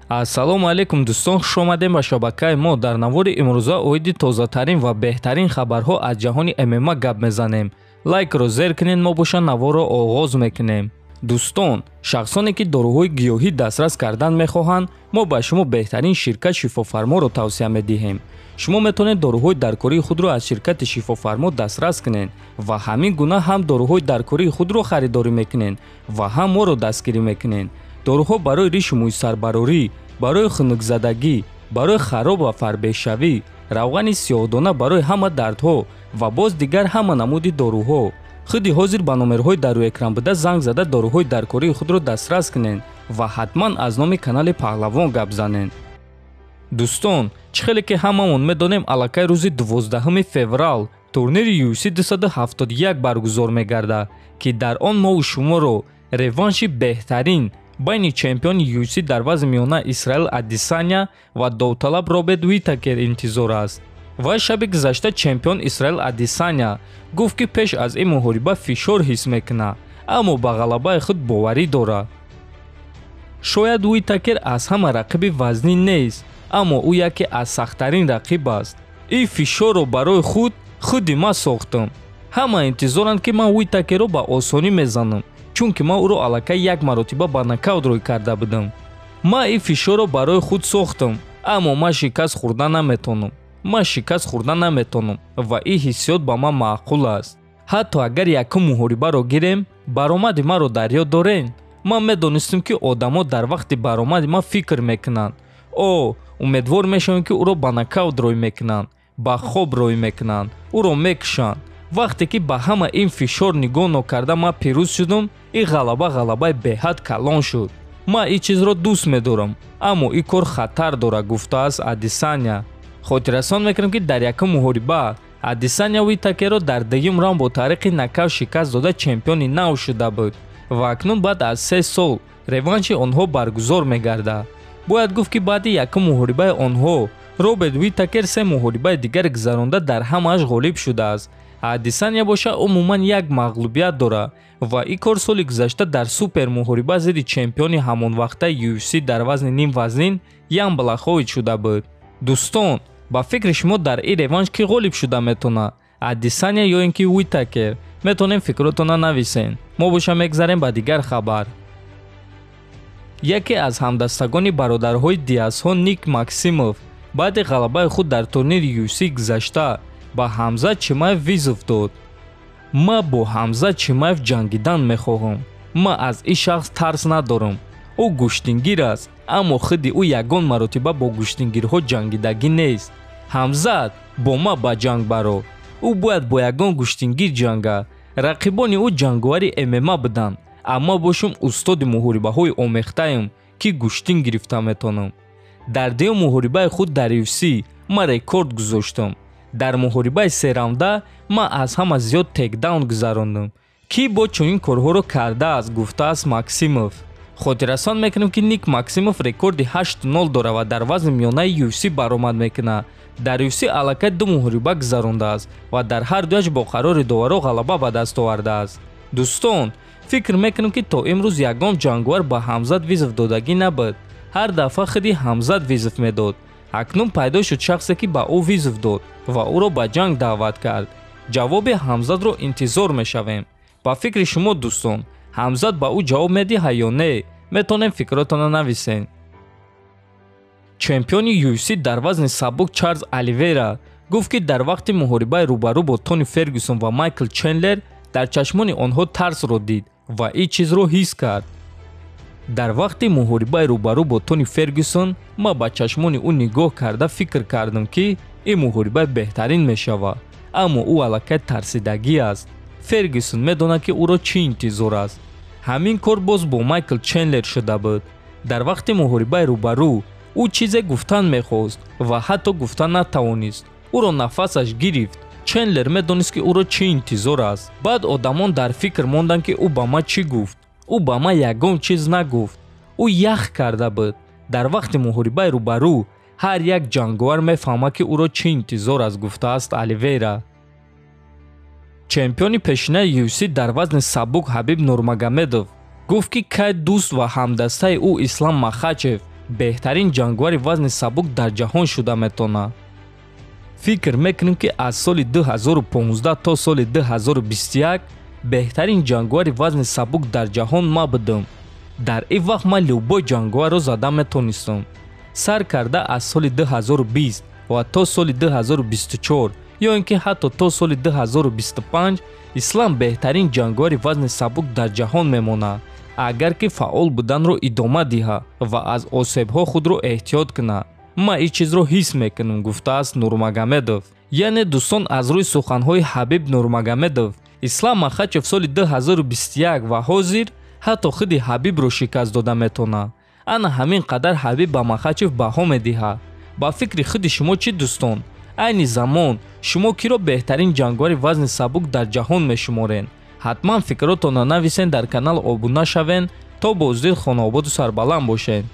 Ассалому алейкум дӯстон, хуш омадем ба шабакаи мо. Дар навори имрӯза оиди тозатарин ва беҳтарин хабарҳо аз ҷаҳони ММА гап мезанем. Лайкро зер кунед, мо боша наворро оғоз мекунем. дӯстон, шахсоне ки доруҳои гиёҳӣ дастрас кардан мехоҳанд, мо ба шумо беҳтарин ширкат шифофарморо тавсия медиҳем. шумо метавонед доруҳои даркории худро аз ширкати шифофармо дастрас кунед ва ҳамин гуна ҳам доруҳои даркории худро харидорӣ мекунед ва ҳам моро дастгирӣ мекунед. доруҳо барои ришу мӯйсарбарорӣ, барои хунукзадагӣ, барои хароб ва фарбешавӣ, равғани сиёҳдона барои ҳама дардҳо ва боз дигар ҳама намуди доруҳо. худи ҳозир ба номерҳои дар рӯи экран буда занг зада доруҳои даркории худро дастрас кунед ва ҳатман аз номи канали Паҳлавон гап занед. дӯстон, чӣ хеле ки ҳамамон медонем, аллакай рӯзи 12 феврал турнири UFC 271 баргузор мегардад, ки дар он мову шуморо реванши беҳтарин байни чемпиони UFC дар вазни миёна Исраил Адесаня ва довталаб Роберт Уитакер интизор аст. вай шаби гузашта чемпион Исраил Адесаня гуфт ки пеш аз ин муҳориба фишор ҳис мекунад, аммо ба ғалабаи худ боварӣ дорад. шояд Уитакер аз ҳама рақиби вазнӣ нест, аммо ӯ яке аз сахттарин рақиб аст. ин фишорро барои худи ман сохтам. ҳама интизоранд ки ман Уитакерро ба осонӣ мезанам, чунки ман ӯро аллакай як маротиба ба нокаут рӯй карда будам. ман ин фишорро барои худ сохтам, аммо ман шикаст хӯрда наметонам ва ин ҳиссиёт ба ман маъқул аст. ҳатто агар якум муҳорибаро гирем, баромади маро дар ёд дорен. ман медонистам ки одамо дар вақти баромади ман фикр мекунанд. умедвор мешавем ки ӯро ба нокаут рӯй мекунанд, ба хоб рӯй мекунанд, ӯро мекушанд. вақте ки ба ҳама ин фишор нигоҳ нокарда ман пирӯз шудам, ин ғалабаи беҳад калон шуд. ман ин чизро дӯст медорам, аммо ин кор хатар дорад, гуфтааст Адесаня. хотиррасон мекунем ки дар якум муҳориба Адесаня Уитакерро дар дагим раунд бо тариқи нокаут шикаст дода чемпиони нав шуда буд ва акнун баъд аз 3 сол реванши онҳо баргузор мегардад. бояд гуфт ки баъди якум муҳорибаи онҳо Роберт Уитакер 3 муҳорибаи дигар гузаронда дар ҳамааш ғолиб шудааст. Адесаня боша умуман як мағлубият дорад ва ин кор соли гузашта дар супер муҳориба зидди чемпиони ҳамонвақтаи UFC дар вазни ним вазнин Ян Блахович шуда буд. дӯстон, ба фикри шумо дар ин реванш кӣ ғолиб шуда метавонад? Адесаня ё ин ки Уитакер? метавонем фикротонро нависен. мо боша мегзарем ба дигар хабар. яке аз ҳамдастагони бародарҳои Диасҳо Ник Максимов баъди ғалабаи худ дар турнири UFC гузашта ба Ҳамзат Чимаев визов дод. ман бо Ҳамзат Чимаев ҷангидан мехоҳам. ман аз ин шахс тарс надорам. ӯ гӯштингир аст, аммо худи ӯ ягон маротиба бо гӯштингирҳо ҷангидагӣ нест. Ҳамзат бо ман ба ҷанг баро. ӯ бояд бо ягон гӯштингир ҷангад. рақибони ӯ ҷанговари ММА буданд, аммо бошум устоди муҳорибаҳои омехтаем, ки гӯштин гирифта метавонам. дар дуюм муҳорибаи худ дар UFC ман рекорд гузоштам. дар муҳорибаи сераунда ман аз ҳама зиёд текдаун гузарондам. кӣ бо чунин корҳоро кардааст? гуфтааст Максимов. хотиррасон мекунем ки Ник Максимов рекорди 8-0 дорад ва дар вазни миёнаи UFC баромад мекунад. дар UFC аллакай 2 муҳориба гузарондааст ва дар ҳар дуяш бо қарори доваро ғалаба ба даст овардааст. дӯстон, фикр мекунем ки то имрӯз ягон ҷанговар ба Ҳамзат визов додагӣ набуд. ҳар дафъа худи Ҳамзат визов медод. акнун пайдо шуд шахсе ки ба ӯ визов дод ва ӯро ба ҷанг даъват кард. ҷавоби Ҳамзатро интизор мешавем. ба фикри шумо дӯстон, Ҳамзат ба ӯ ҷавоб медиҳад ё не? метавонем фикротонро нависен. чемпиони UFC дар вазни сабук Чарлз Оливейра гуфт ки дар вақти муҳорибаи рӯбарӯ бо Тони Фергюсон ва Майкл Чендлер дар чашмони онҳо тарсро дид ва ин чизро ҳис кард. дар вақти муҳорибаи рӯбарӯ бо Тони Фергюсон ман ба чашмони ӯ нигоҳ карда фикр кардам ки ин муҳориба беҳтарин мешавад, аммо ӯ аллакай тарсидагӣ аст. Фергюсон медонад ки ӯро чӣ интизор аст. ҳамин кор боз бо Майкл Чендлер шуда буд. дар вақти муҳорибаи рӯбарӯ ӯ чизе гуфтан мехост ва ҳатто гуфтан натавонист. ӯро нафасаш гирифт. Чендлер медонист ки ӯро чӣ интизор аст. баъд одамон дар фикр монданд ки ӯ ба ман чӣ гуфт. ӯ ба ман ягон чиз нагуфт. ӯ ях карда буд. дар вақти муҳорибаи рӯбарӯ ҳар як ҷанговар мефаҳмад ки ӯро чӣ интизор аст, гуфтааст Оливейра. чемпиони пешинаи UFC дар вазни сабук Ҳабиб Нурмагомедов гуфт ки кай дӯст ва ҳамдастаи ӯ Ислам Махачев беҳтарин ҷангвари вазни сабук дар ҷаҳон шуда метавонад. фикр мекунем ки аз соли 2015 то соли 2021 беҳтарин ҷангвари вазни сабук дар ҷаҳон ма будам. дар ин вақт ман любой ҷангварро зада метавонистам. сар карда аз соли 2020 ва то соли 2024 ё ин ки ҳатто то соли 2025 ислам беҳтарин ҷангвари вазни сабук дар ҷаҳон мемонад, агар ки фаъол буданро идома диҳад ва аз осебҳо худро эҳтиёт кунад. ман ин чизро ҳис мекунам, гуфтааст Нурмагомедов. яъне дӯстон, аз рӯи суханҳои Ҳабиб Нурмагомедов, Ислам Махачев соли 2021 ва ҳозир ҳатто худи Ҳабибро шикаст дода метавонад. ана ҳамин қадар Ҳабиб ба Махачев баҳо медиҳад. ба фикри худи шумо чӣ дӯстон? айни замон шумо киро беҳтарин ҷангвари вазни сабук дар ҷаҳон мешуморен? ҳатман фикротонро нависен, дар канал обуна шавен. то боздид, хонаободу сарбаланд бошед.